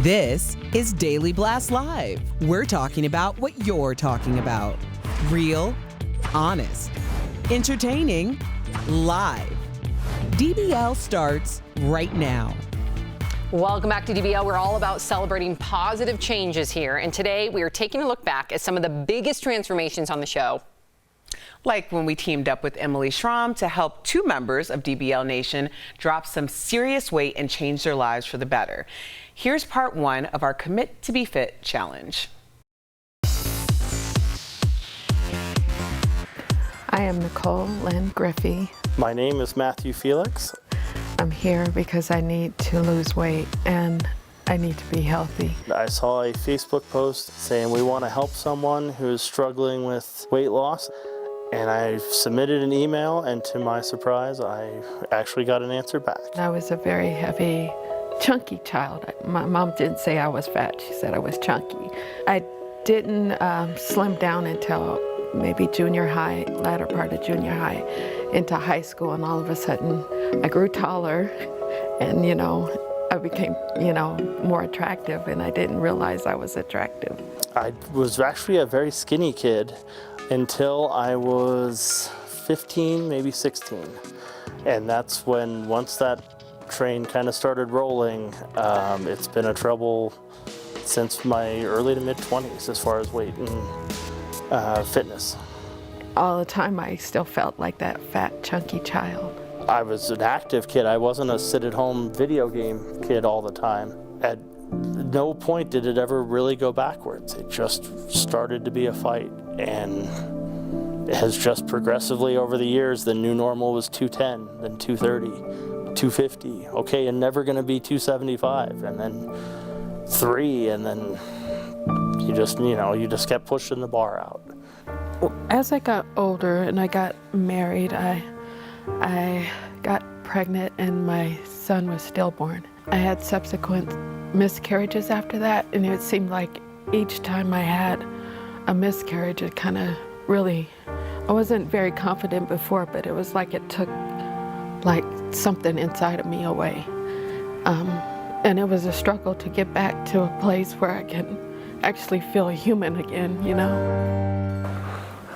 This is Daily Blast Live. We're talking about what you're talking about. Real, honest, entertaining, live. DBL starts right now. Welcome back to DBL. We're all about celebrating positive changes here. And today we are taking a look back at some of the biggest transformations on the show. Like when we teamed up with Emily Schramm to help two members of DBL Nation drop some serious weight and change their lives for the better. Here's part one of our Commit to Be Fit challenge. I am Nicole Lynn Griffey. My name is Matthew Felix. I'm here because I need to lose weight and I need to be healthy. I saw a Facebook post saying we want to help someone who's struggling with weight loss. And I submitted an email, and to my surprise, I actually got an answer back. I was a very heavy, chunky child. My mom didn't say I was fat, she said I was chunky. I didn't slim down until maybe junior high, latter part of junior high, into high school, and all of a sudden I grew taller and, I became, more attractive, and I didn't realize I was attractive. I was actually a very skinny kid until I was 15, maybe 16. And that's when, once that train kind of started rolling, it's been a trouble since my early to mid 20s as far as weight and fitness. All the time I still felt like that fat, chunky child. I was an active kid. I wasn't a sit-at-home video game kid all the time. At no point did it ever really go backwards. It just started to be a fight, and it has just progressively over the years. The new normal was 210, then 230, 250. Okay, and never going to be 275, and then 3, and then you just kept pushing the bar out. As I got older and I got married, I got pregnant and my son was stillborn. I had subsequent miscarriages after that, and it seemed like each time I had a miscarriage, it kind of really, I wasn't very confident before, but it was like it took like something inside of me away. And it was a struggle to get back to a place where I can actually feel human again,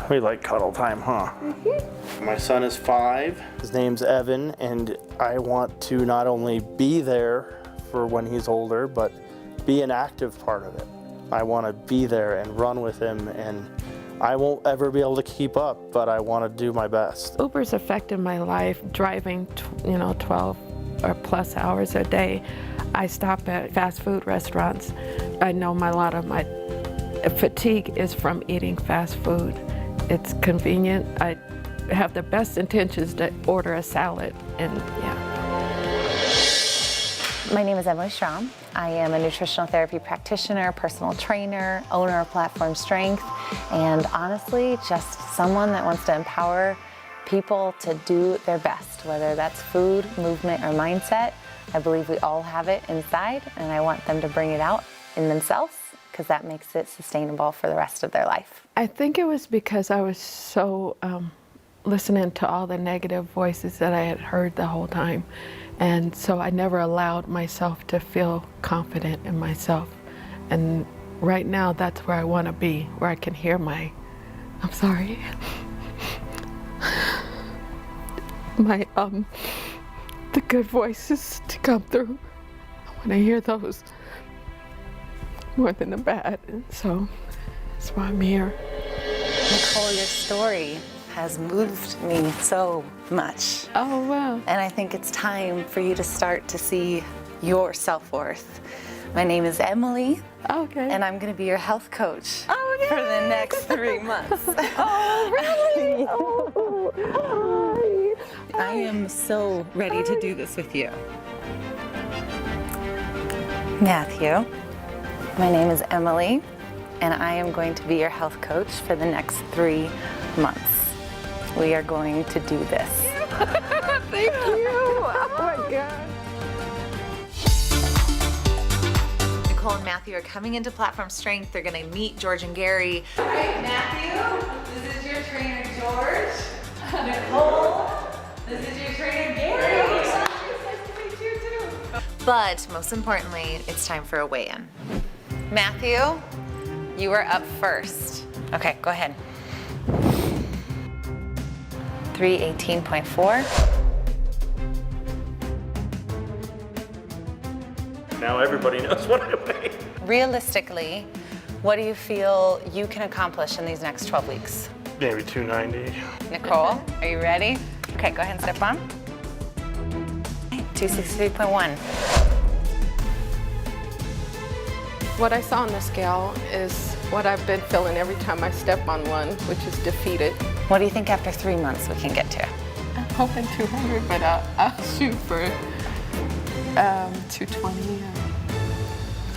We like cuddle time, huh? Mm-hmm. My son is 5. His name's Evan, and I want to not only be there for when he's older, but be an active part of it. I want to be there and run with him, and I won't ever be able to keep up, but I want to do my best. Uber's affected my life, driving 12 or plus hours a day. I stop at fast food restaurants. I know a lot of my fatigue is from eating fast food. It's convenient. I have the best intentions to order a salad, and yeah. My name is Emily Schramm. I am a nutritional therapy practitioner, personal trainer, owner of Platform Strength, and honestly, just someone that wants to empower people to do their best, whether that's food, movement, or mindset. I believe we all have it inside, and I want them to bring it out in themselves, because that makes it sustainable for the rest of their life. I think it was because I was so listening to all the negative voices that I had heard the whole time. And so I never allowed myself to feel confident in myself. And right now, that's where I want to be, where I can hear the good voices to come through. I want to hear those more than the bad. And so that's why I'm here. Nicole, your story has moved me so much. Oh, wow. And I think it's time for you to start to see your self-worth. My name is Emily. Okay. And I'm going to be your health coach Okay. for the next 3 months. Oh, really? Oh, hi. I am so ready to do this with you. Matthew, my name is Emily, and I am going to be your health coach for the next 3 months. We are going to do this. Thank you. Oh my God. Nicole and Matthew are coming into Platform Strength. They're going to meet George and Gary. All right, Matthew, this is your trainer, George. Nicole, this is your trainer, Gary. Nice to meet you too. But most importantly, it's time for a weigh-in. Matthew, you are up first. Okay, go ahead. 318.4. Now everybody knows what I weigh. Realistically, what do you feel you can accomplish in these next 12 weeks? Maybe 290. Nicole, are you ready? Okay, go ahead and step on. 263.1. What I saw on the scale is what I've been feeling every time I step on one, which is defeated. What do you think after 3 months we can get to? I'm hoping 200, but I'll shoot for 220.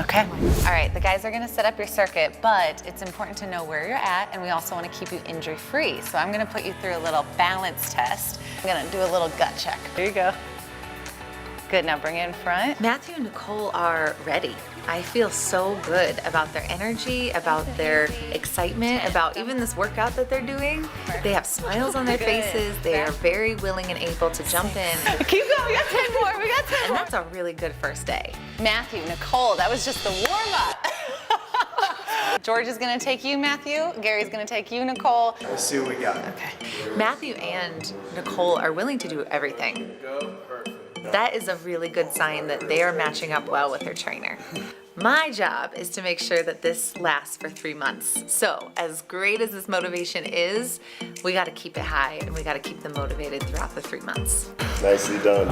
Okay. All right, the guys are gonna set up your circuit, but it's important to know where you're at, and we also wanna keep you injury-free. So I'm gonna put you through a little balance test. I'm gonna do a little gut check. Here you go. Good, now bring it in front. Matthew and Nicole are ready. I feel so good about their energy, about their excitement, about even this workout that they're doing. They have smiles on their faces. They are very willing and able to jump in. Keep going, we got 10 more, we got 10 more. And that's a really good first day. Matthew, Nicole, that was just the warm-up. George is gonna take you, Matthew. Gary's gonna take you, Nicole. Let's see what we got. Okay. Matthew and Nicole are willing to do everything. That is a really good sign that they are matching up well with their trainer. My job is to make sure that this lasts for 3 months. So as great as this motivation is, we gotta keep it high and we gotta keep them motivated throughout the 3 months. Nicely done.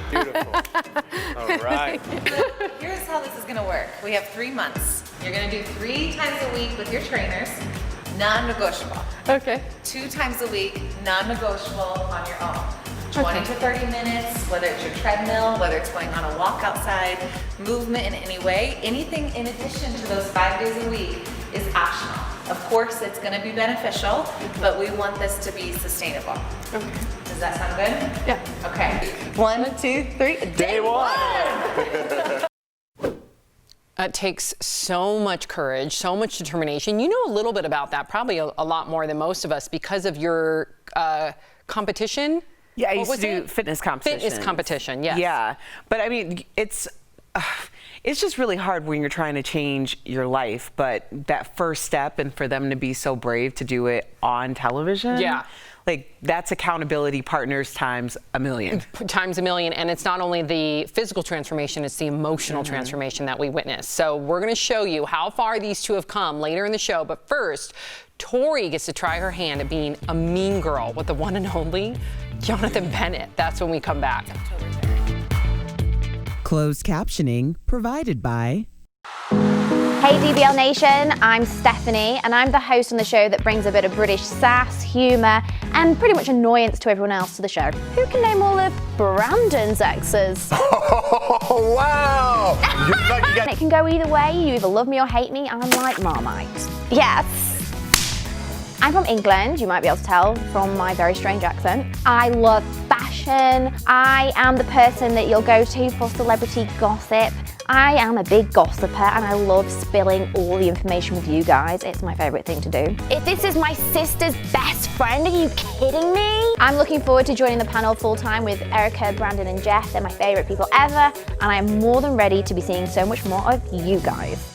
Beautiful. All right. Here's how this is gonna work. We have 3 months. You're gonna do 3 times a week with your trainers, non-negotiable. Okay. 2 times a week, non-negotiable on your own. 20 to 30 minutes, whether it's your treadmill, whether it's going on a walk outside, movement in any way, anything in addition to those 5 days a week is optional. Of course, it's gonna be beneficial, but we want this to be sustainable. Okay. Does that sound good? Yeah. Okay. 1, 2, 3, day one. It takes so much courage, so much determination. You know a little bit about that, probably a lot more than most of us because of your competition. Yeah, I used to do fitness competition. Fitness competition, yes. Yeah, but I mean, it's just really hard when you're trying to change your life. But that first step, and for them to be so brave to do it on television, yeah, like that's accountability partners times a million. Times a million, and it's not only the physical transformation, it's the emotional transformation that we witness. So we're going to show you how far these two have come later in the show. But first, Tori gets to try her hand at being a mean girl with the one and only Jonathan Bennett. That's when we come back. Closed captioning provided by... Hey DBL Nation, I'm Stephanie and I'm the host on the show that brings a bit of British sass, humour and pretty much annoyance to everyone else to the show. Who can name all of Brandon's exes? Oh, wow! It can go either way, you either love me or hate me, I'm like Marmite. Yes. I'm from England, you might be able to tell from my very strange accent. I love fashion. I am the person that you'll go to for celebrity gossip. I am a big gossiper and I love spilling all the information with you guys. It's my favourite thing to do. If this is my sister's best friend, are you kidding me? I'm looking forward to joining the panel full time with Erica, Brandon and Jeff. They're my favourite people ever and I am more than ready to be seeing so much more of you guys.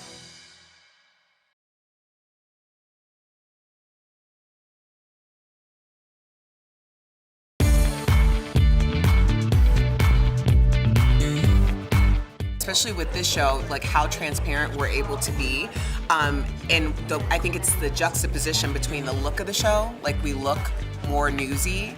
Especially with this show, like how transparent we're able to be. I think it's the juxtaposition between the look of the show, like we look more newsy,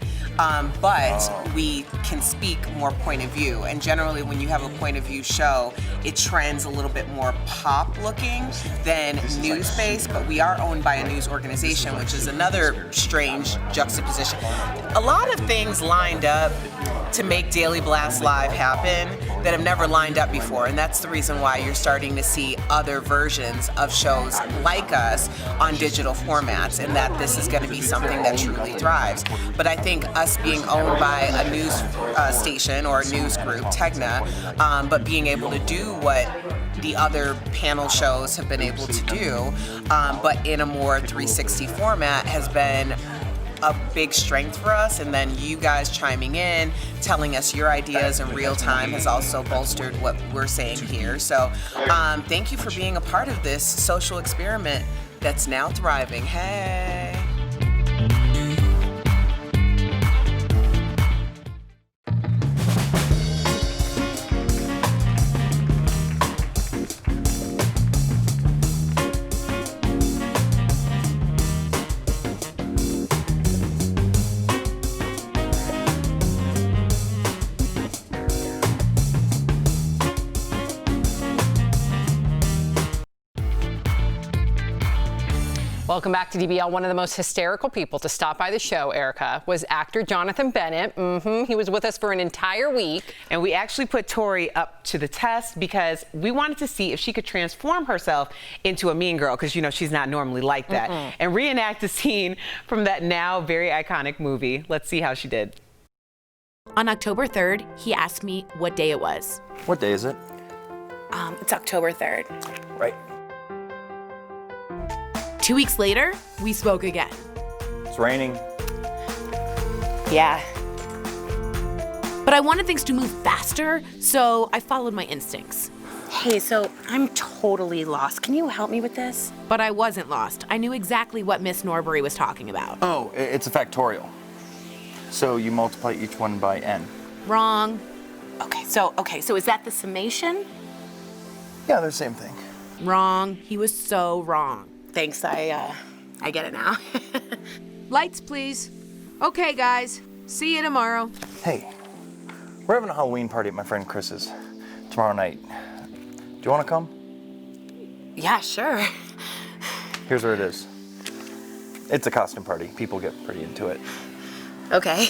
but we can speak more point of view. And generally when you have a point of view show, it trends a little bit more pop looking than news-based, but we are owned by a news organization, which is another strange juxtaposition. A lot of things lined up to make Daily Blast Live happen that have never lined up before, and that's the reason why you're starting to see other versions of shows like us on digital formats, and that this is going to be something that truly thrives. But I think us being owned by a news station or a news group, Tegna, but being able to do what the other panel shows have been able to do, but in a more 360 format has been a big strength for us, and then you guys chiming in, telling us your ideas in real time has also bolstered what we're saying here. So thank you for being a part of this social experiment that's now thriving. Hey. Welcome back to DBL. One of the most hysterical people to stop by the show, Erica, was actor Jonathan Bennett. He was with us for an entire week. And we actually put Tori up to the test because we wanted to see if she could transform herself into a mean girl, because, you know, she's not normally like that, and reenact a scene from that now very iconic movie. Let's see how she did. On October 3rd, he asked me what day it was. What day is it? It's October 3rd. Right. 2 weeks later, we spoke again. It's raining. Yeah. But I wanted things to move faster, so I followed my instincts. Hey, so I'm totally lost. Can you help me with this? But I wasn't lost. I knew exactly what Miss Norbury was talking about. Oh, it's a factorial. So you multiply each one by n. Wrong. Okay, so is that the summation? Yeah, they're the same thing. Wrong. He was so wrong. Thanks, I get it now. Lights, please. Okay, guys. See you tomorrow. Hey, we're having a Halloween party at my friend Chris's tomorrow night. Do you want to come? Yeah, sure. Here's where it is. It's a costume party. People get pretty into it. Okay.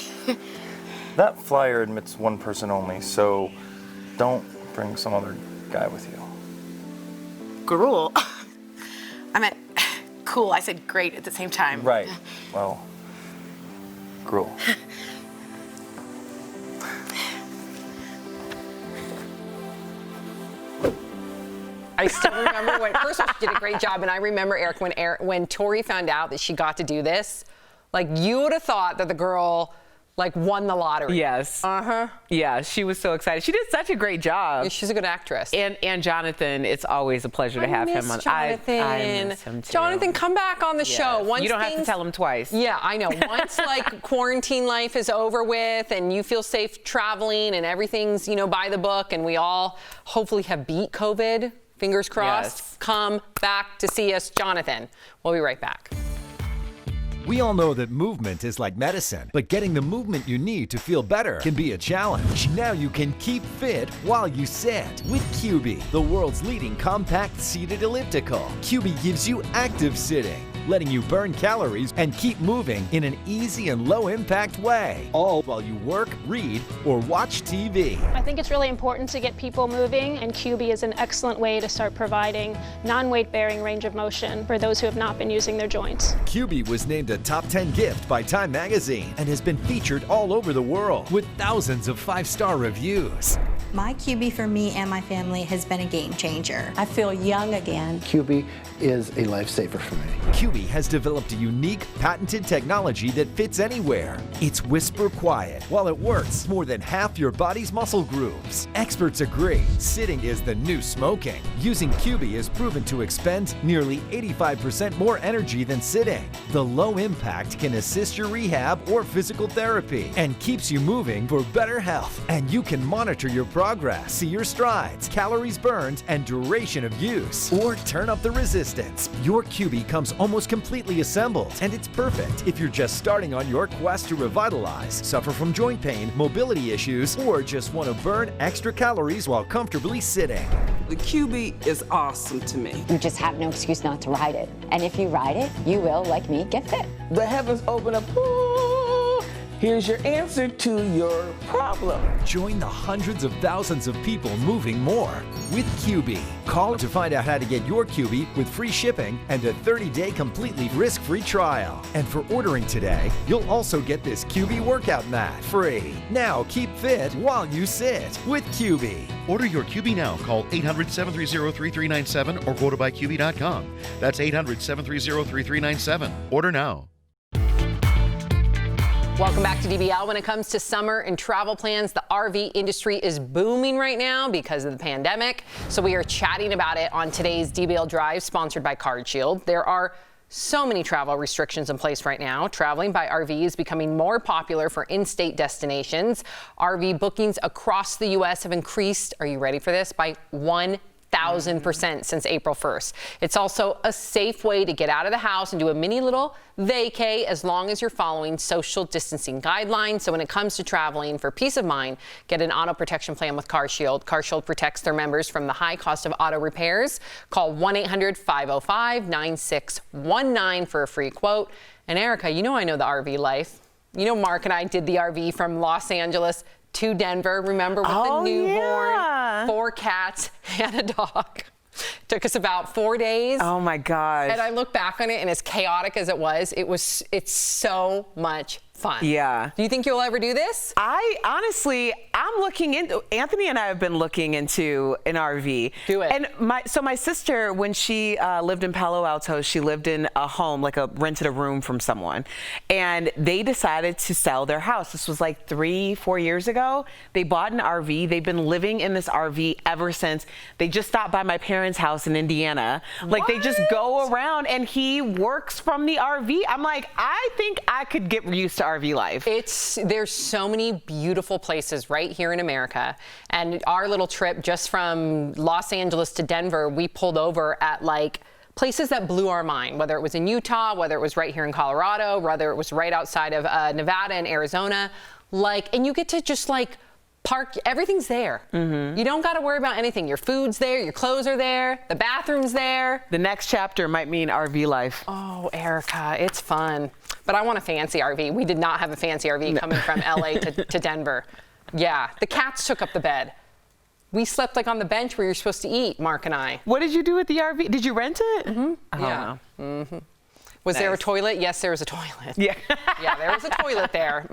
That flyer admits one person only, so don't bring some other guy with you. Gruel. I meant cool. I said great at the same time. Right. Well, gruel. I still remember when, first of all, she did a great job, and I remember, Eric, when Tori found out that she got to do this, like, you would have thought that the girl, like, won the lottery. Yes. Yeah, she was so excited. She did such a great job. Yeah, she's a good actress. And Jonathan, it's always a pleasure to have him on. Jonathan. I miss him too. Jonathan, come back on the show. Once you don't have to tell him twice. Yeah, I know. Once like quarantine life is over with and you feel safe traveling and everything's, you know, by the book, and we all hopefully have beat COVID, fingers crossed, come back to see us, Jonathan. We'll be right back. We all know that movement is like medicine, but getting the movement you need to feel better can be a challenge. Now you can keep fit while you sit with QB, the world's leading compact seated elliptical. QB gives you active sitting, letting you burn calories and keep moving in an easy and low-impact way, all while you work, read, or watch TV. I think it's really important to get people moving, and QB is an excellent way to start providing non-weight-bearing range of motion for those who have not been using their joints. QB was named a top 10 gift by Time Magazine and has been featured all over the world with thousands of 5-star reviews. My QB for me and my family has been a game changer. I feel young again. QB is a lifesaver for me. QB has developed a unique, patented technology that fits anywhere. It's whisper quiet. While it works more than half your body's muscle groups. Experts agree, sitting is the new smoking. Using QB is proven to expend nearly 85% more energy than sitting. The low impact can assist your rehab or physical therapy and keeps you moving for better health. And you can monitor your progress, see your strides, calories burned, and duration of use. Or turn up the resistance. Your QB comes almost completely assembled, and it's perfect if you're just starting on your quest to revitalize, suffer from joint pain, mobility issues, or just want to burn extra calories while comfortably sitting. The QB is awesome to me. You just have no excuse not to ride it. And if you ride it, you will, like me, get fit. The heavens open up. Ooh, here's your answer to your problem. Join the hundreds of thousands of people moving more with QB. Call to find out how to get your QB with free shipping and a 30-day completely risk-free trial. And for ordering today, you'll also get this QB workout mat free. Now keep fit while you sit with QB. Order your QB now. Call 800-730-3397 or go to buyqb.com. That's 800-730-3397. Order now. Welcome back to DBL. When it comes to summer and travel plans, the RV industry is booming right now because of the pandemic. So we are chatting about it on today's DBL Drive, sponsored by CardShield. There are so many travel restrictions in place right now. Traveling by RV is becoming more popular for in-state destinations. RV bookings across the U.S. have increased, are you ready for this, by 1,000% since April 1st. It's also a safe way to get out of the house and do a mini little vacay as long as you're following social distancing guidelines. So when it comes to traveling, for peace of mind, get an auto protection plan with CarShield. CarShield protects their members from the high cost of auto repairs. Call 1-800-505-9619 for a free quote. And Erica, you know I know the RV life. You know Mark and I did the RV from Los Angeles to Denver, remember, with the newborn, 4 cats and a dog. Took us about 4 days. Oh my gosh. And I look back on it, and as chaotic as it's so much fun. Yeah. Do you think you'll ever do this? I'm looking into, Anthony and I have been looking into an RV. Do it. And my sister, when she lived in Palo Alto, she lived in a home, rented a room from someone. And they decided to sell their house. This was like 3-4 years ago. They bought an RV. They've been living in this RV ever since. They just stopped by my parents' house in Indiana. Like, they just go around, and he works from the RV. I'm like, I think I could get used to RV life. There's so many beautiful places right here in America. And our little trip just from Los Angeles to Denver, we pulled over at places that blew our mind, whether it was in Utah, whether it was right here in Colorado, whether it was right outside of Nevada and Arizona. And you get to just park, everything's there. You don't got to worry about anything. Your food's there, your clothes are there, the bathroom's there. The next chapter might mean RV life. Oh, Erica, it's fun. But I want a fancy RV. We did not have a fancy RV coming from LA to Denver. Yeah, the cats took up the bed. We slept on the bench where you're supposed to eat, Mark and I. What did you do with the RV? Did you rent it? Yeah. Was there a toilet? Yes, there was a toilet. Yeah. Yeah, there was a toilet there.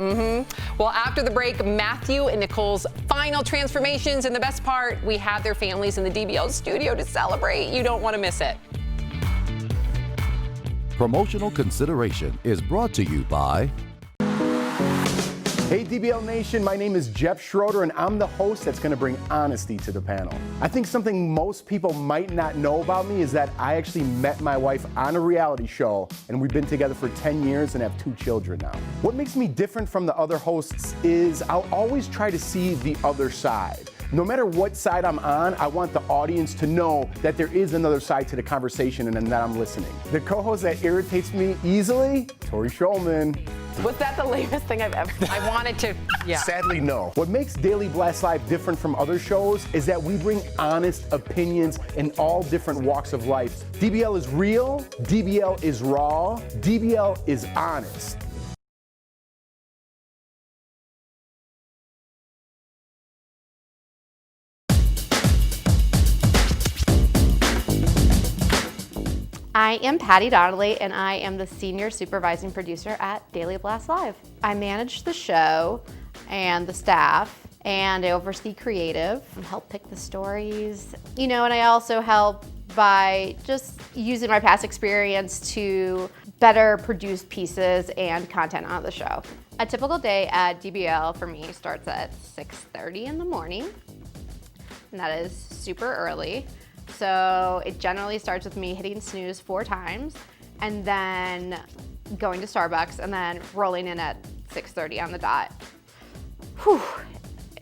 Well, after the break, Matthew and Nicole's final transformations, and the best part, we have their families in the DBL studio to celebrate. You don't want to miss it. Promotional consideration is brought to you by... Hey DBL Nation, my name is Jeff Schroeder, and I'm the host that's going to bring honesty to the panel. I think something most people might not know about me is that I actually met my wife on a reality show, and we've been together for 10 years and have 2 children now. What makes me different from the other hosts is I'll always try to see the other side. No matter what side I'm on, I want the audience to know that there is another side to the conversation and that I'm listening. The co-host that irritates me easily, Tori Shulman. Was that the lamest thing I've ever done? I wanted to, yeah. Sadly, no. What makes Daily Blast Live different from other shows is that we bring honest opinions in all different walks of life. DBL is real, DBL is raw, DBL is honest. I am Patti Donnelly, and I am the Senior Supervising Producer at Daily Blast Live. I manage the show and the staff, and I oversee creative and help pick the stories. And I also help by just using my past experience to better produce pieces and content on the show. A typical day at DBL for me starts at 6:30 in the morning, and that is super early. So it generally starts with me hitting snooze 4 times and then going to Starbucks and then rolling in at 6:30 on the dot. Whew,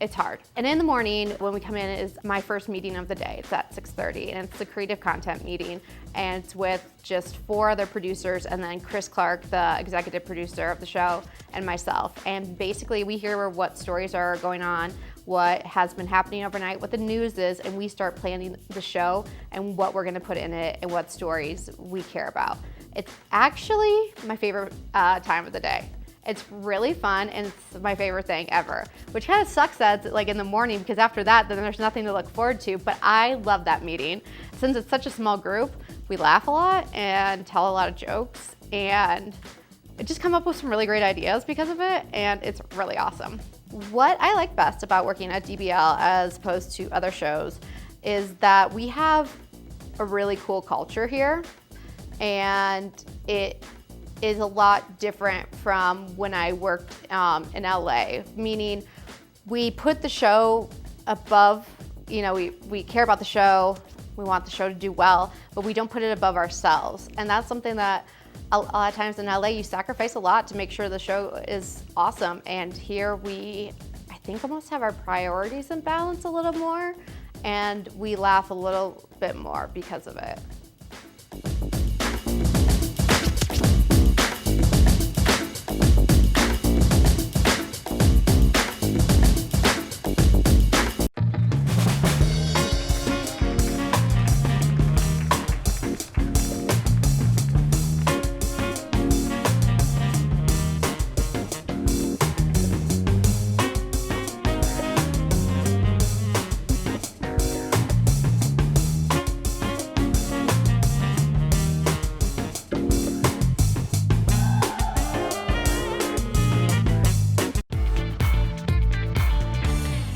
it's hard. And in the morning when we come in is my first meeting of the day. It's at 6:30 and it's the creative content meeting, and it's with just 4 other producers and then Chris Clark, the executive producer of the show, and myself. And basically we hear what stories are going on, what has been happening overnight, what the news is, and we start planning the show and what we're gonna put in it and what stories we care about. It's actually my favorite time of the day. It's really fun, and it's my favorite thing ever, which kind of sucks that it's in the morning, because after that, then there's nothing to look forward to, but I love that meeting. Since it's such a small group, we laugh a lot and tell a lot of jokes, and just come up with some really great ideas because of it, and it's really awesome. What I like best about working at DBL as opposed to other shows is that we have a really cool culture here, and it is a lot different from when I worked in LA, meaning we put the show above, you know, we care about the show, we want the show to do well, but we don't put it above ourselves. And that's something that a lot of times in LA, you sacrifice a lot to make sure the show is awesome. And here we, I think, almost have our priorities in balance a little more, and we laugh a little bit more because of it.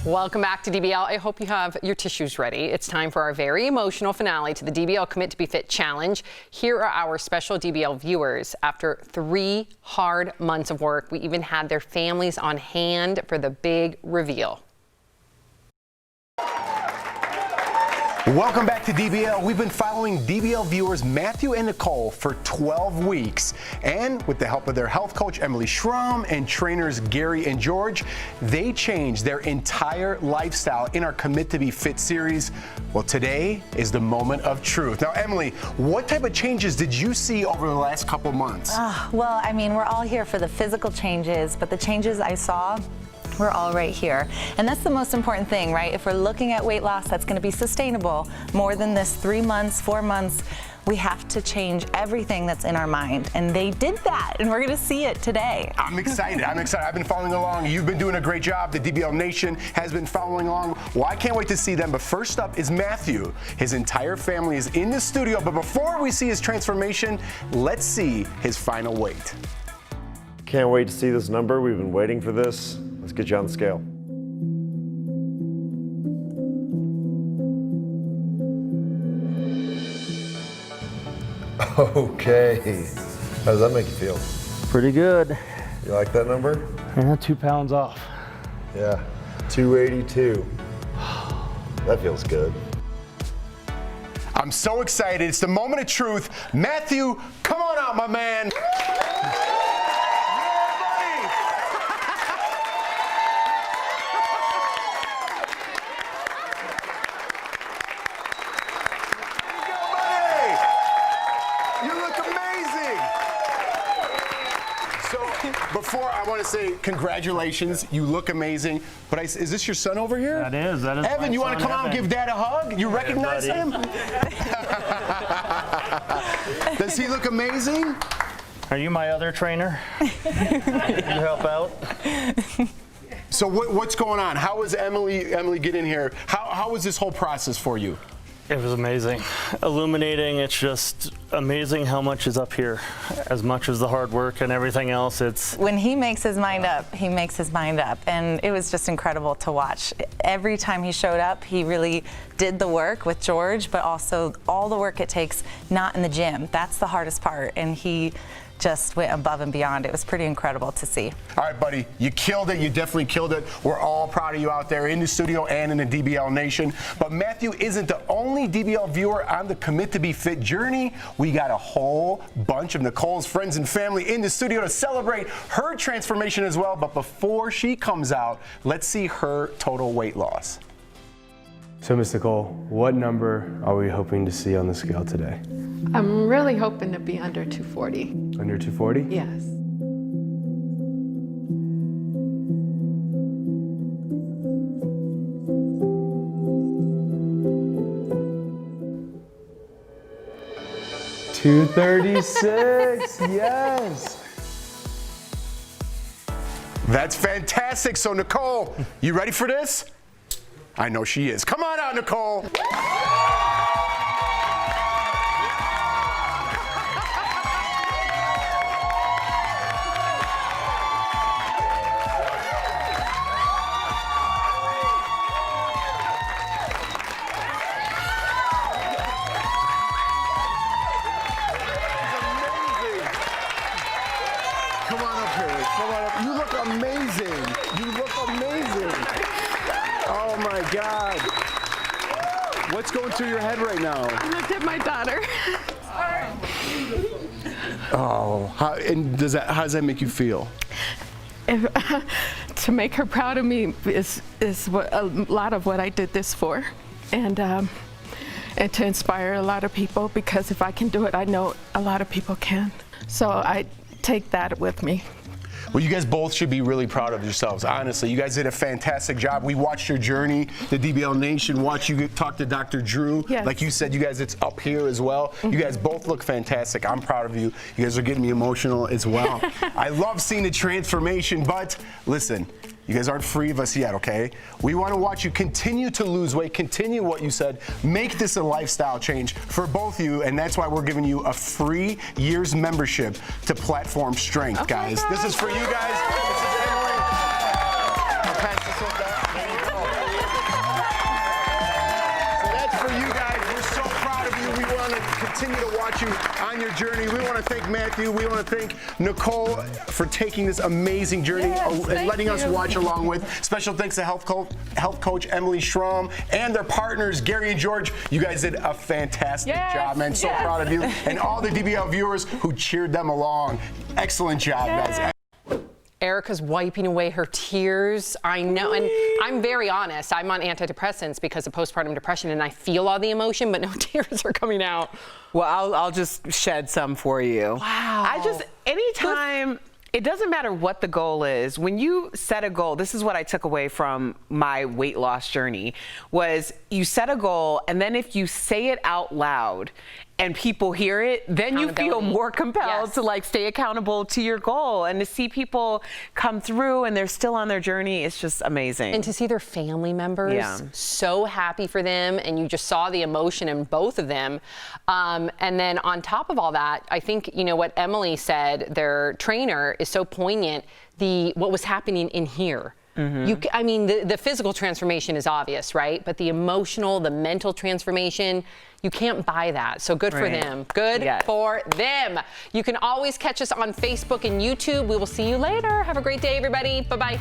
Welcome back to DBL. I hope you have your tissues ready. It's time for our very emotional finale to the DBL Commit to Be Fit Challenge. Here are our special DBL viewers. After 3 hard months of work, we even had their families on hand for the big reveal. Welcome back to DBL. We've been following DBL viewers Matthew and Nicole for 12 weeks. And with the help of their health coach, Emily Schramm, and trainers Gary and George, they changed their entire lifestyle in our Commit to Be Fit series. Well, today is the moment of truth. Now, Emily, what type of changes did you see over the last couple months? Well, I mean, we're all here for the physical changes, but the changes I saw, we're all right here. And that's the most important thing, right? If we're looking at weight loss that's going to be sustainable more than this 3 months, 4 months, we have to change everything that's in our mind. And they did that, and we're going to see it today. I'm excited. I'm excited. I've been following along. You've been doing a great job. The DBL Nation has been following along. Well, I can't wait to see them. But first up is Matthew. His entire family is in the studio. But before we see his transformation, let's see his final weight. Can't wait to see this number. We've been waiting for this. Let's get you on the scale. Okay. How does that make you feel? Pretty good. You like that number? Yeah, 2 pounds off. Yeah, 282. That feels good. I'm so excited. It's the moment of truth. Matthew, come on out, my man. Before, I want to say congratulations. You look amazing. But is this your son over here? That is. Evan, you want to come out and give Dad a hug? You recognize him? Does he look amazing? Are you my other trainer? You help out? So what's going on? How was Emily get in here? How was this whole process for you? It was amazing. Illuminating. It's just amazing how much is up here. As much as the hard work and everything else, it's... When he makes his mind up, he makes his mind up. And it was just incredible to watch. Every time he showed up, he really did the work with George, but also all the work it takes not in the gym. That's the hardest part. And he just went above and beyond. It was pretty incredible to see. All right, buddy, you killed it. You definitely killed it. We're all proud of you out there in the studio and in the DBL Nation. But Matthew isn't the only DBL viewer on the Commit to Be Fit journey. We got a whole bunch of Nicole's friends and family in the studio to celebrate her transformation as well. But before she comes out, let's see her total weight loss. So, Miss Nicole, what number are we hoping to see on the scale today? I'm really hoping to be under 240. Under 240? Yes. $236, yes. That's fantastic. So, Nicole, you ready for this? I know she is. Come on out, Nicole. amazing. You look amazing. Oh my God. What's going through your head right now? I looked at my daughter. Oh, how does that make you feel? To make her proud of me is what a lot of what I did this for, and to inspire a lot of people, because if I can do it, I know a lot of people can. So I take that with me. Well, you guys both should be really proud of yourselves, honestly. You guys did a fantastic job. We watched your journey. The DBL Nation watched you talk to Dr. Drew. Yes. Like you said, you guys, it's up here as well. Mm-hmm. You guys both look fantastic. I'm proud of you. You guys are getting me emotional as well. I love seeing the transformation, but listen, you guys aren't free of us yet, okay? We want to watch you continue to lose weight, continue what you said, make this a lifestyle change for both of you, and that's why we're giving you a free year's membership to Platform Strength, guys. This is for you guys. This is Emily. I'll pass this over. There you go. So that's for you guys. We're so proud of you. We want to continue to watch you on your journey. We want to thank Matthew. We want to thank Nicole for taking this amazing journey and letting us watch along with. Special thanks to health coach Emily Schramm and their partners, Gary and George. You guys did a fantastic job, man. So proud of you. And all the DBL viewers who cheered them along. Excellent job, guys. Erica's wiping away her tears. I know, and I'm very honest. I'm on antidepressants because of postpartum depression, and I feel all the emotion, but no tears are coming out. Well, I'll just shed some for you. Wow. Anytime, it doesn't matter what the goal is. When you set a goal, this is what I took away from my weight loss journey, was you set a goal, and then if you say it out loud and people hear it, then you feel more compelled to like stay accountable to your goal, and to see people come through and they're still on their journey, it's just amazing. And to see their family members, so happy for them, and you just saw the emotion in both of them. And then on top of all that, I think, you know, what Emily said, their trainer, is so poignant, what was happening in here. Mm-hmm. I mean, the physical transformation is obvious, right? But the emotional, the mental transformation, you can't buy that. So good for them. Good for them. You can always catch us on Facebook and YouTube. We will see you later. Have a great day, everybody. Bye-bye.